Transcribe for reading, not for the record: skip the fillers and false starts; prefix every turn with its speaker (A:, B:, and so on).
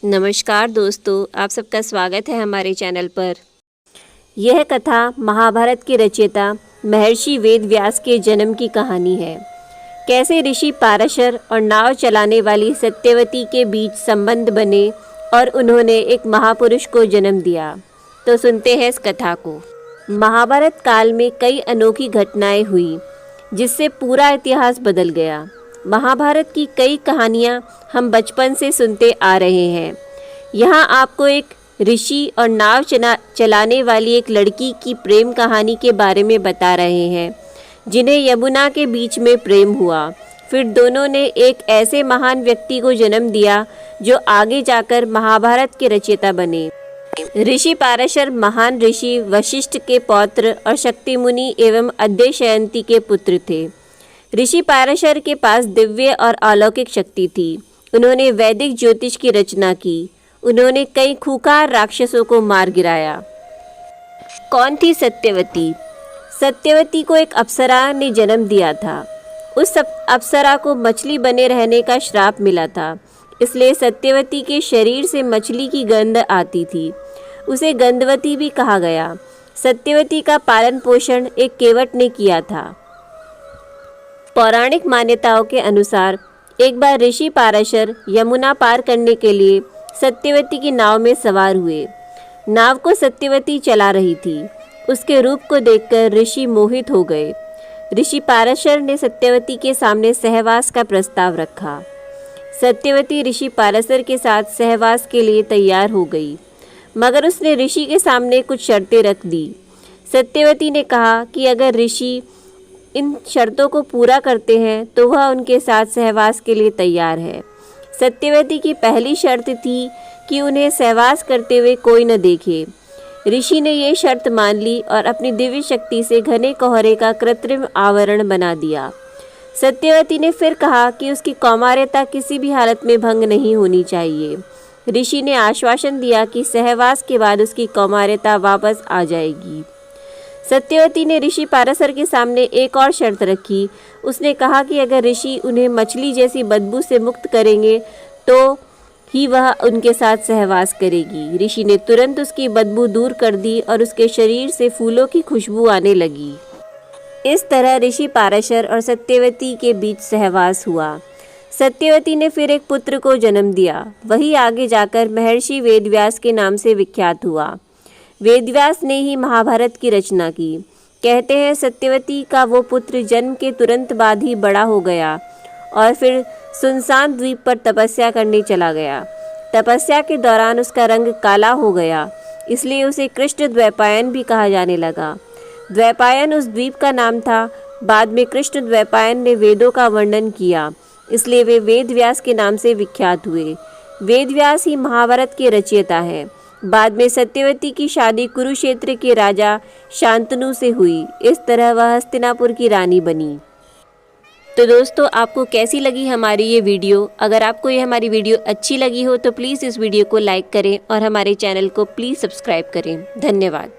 A: नमस्कार दोस्तों, आप सबका स्वागत है हमारे चैनल पर। यह कथा महाभारत के रचयिता महर्षि वेद व्यास के जन्म की कहानी है। कैसे ऋषि पाराशर और नाव चलाने वाली सत्यवती के बीच संबंध बने और उन्होंने एक महापुरुष को जन्म दिया। तो सुनते हैं इस कथा को। महाभारत काल में कई अनोखी घटनाएं हुई जिससे पूरा इतिहास बदल गया। महाभारत की कई कहानियाँ हम बचपन से सुनते आ रहे हैं। यहाँ आपको एक ऋषि और नाव चलाने वाली एक लड़की की प्रेम कहानी के बारे में बता रहे हैं जिन्हें यमुना के बीच में प्रेम हुआ। फिर दोनों ने एक ऐसे महान व्यक्ति को जन्म दिया जो आगे जाकर महाभारत के रचयिता बने। ऋषि पाराशर महान ऋषि वशिष्ठ के पौत्र और शक्ति मुनि एवं अद्यशयंती के पुत्र थे। ऋषि पाराशर के पास दिव्य और अलौकिक शक्ति थी। उन्होंने वैदिक ज्योतिष की रचना की। उन्होंने कई खूंखार राक्षसों को मार गिराया। कौन थी सत्यवती? सत्यवती को एक अप्सरा ने जन्म दिया था। उस अप्सरा को मछली बने रहने का श्राप मिला था, इसलिए सत्यवती के शरीर से मछली की गंध आती थी। उसे गंधवती भी कहा गया। सत्यवती का पालन पोषण एक केवट ने किया था। पौराणिक मान्यताओं के अनुसार एक बार ऋषि पाराशर यमुना पार करने के लिए सत्यवती की नाव में सवार हुए। नाव को सत्यवती चला रही थी। उसके रूप को देखकर ऋषि मोहित हो गए। ऋषि पाराशर ने सत्यवती के सामने सहवास का प्रस्ताव रखा। सत्यवती ऋषि पाराशर के साथ सहवास के लिए तैयार हो गई, मगर उसने ऋषि के सामने कुछ शर्तें रख दी। सत्यवती ने कहा कि अगर ऋषि इन शर्तों को पूरा करते हैं तो वह उनके साथ सहवास के लिए तैयार है। सत्यवती की पहली शर्त थी कि उन्हें सहवास करते हुए कोई न देखे। ऋषि ने ये शर्त मान ली और अपनी दिव्य शक्ति से घने कोहरे का कृत्रिम आवरण बना दिया। सत्यवती ने फिर कहा कि उसकी कौमार्यता किसी भी हालत में भंग नहीं होनी चाहिए। ऋषि ने आश्वासन दिया कि सहवास के बाद उसकी कौमार्यता वापस आ जाएगी। सत्यवती ने ऋषि पाराशर के सामने एक और शर्त रखी। उसने कहा कि अगर ऋषि उन्हें मछली जैसी बदबू से मुक्त करेंगे तो ही वह उनके साथ सहवास करेगी। ऋषि ने तुरंत उसकी बदबू दूर कर दी और उसके शरीर से फूलों की खुशबू आने लगी। इस तरह ऋषि पाराशर और सत्यवती के बीच सहवास हुआ। सत्यवती ने फिर एक पुत्र को जन्म दिया। वही आगे जाकर महर्षि वेदव्यास के नाम से विख्यात हुआ। वेदव्यास ने ही महाभारत की रचना की। कहते हैं सत्यवती का वो पुत्र जन्म के तुरंत बाद ही बड़ा हो गया और फिर सुनसान द्वीप पर तपस्या करने चला गया। तपस्या के दौरान उसका रंग काला हो गया, इसलिए उसे कृष्ण द्वैपायन भी कहा जाने लगा। द्वैपायन उस द्वीप का नाम था। बाद में कृष्ण द्वैपायन ने वेदों का वर्णन किया, इसलिए वे वेदव्यास के नाम से विख्यात हुए। वेदव्यास ही महाभारत के रचयिता हैं। बाद में सत्यवती की शादी कुरुक्षेत्र के राजा शांतनु से हुई। इस तरह वह हस्तिनापुर की रानी बनी। तो दोस्तों, आपको कैसी लगी हमारी ये वीडियो? अगर आपको ये हमारी वीडियो अच्छी लगी हो तो प्लीज़ इस वीडियो को लाइक करें और हमारे चैनल को प्लीज़ सब्सक्राइब करें। धन्यवाद।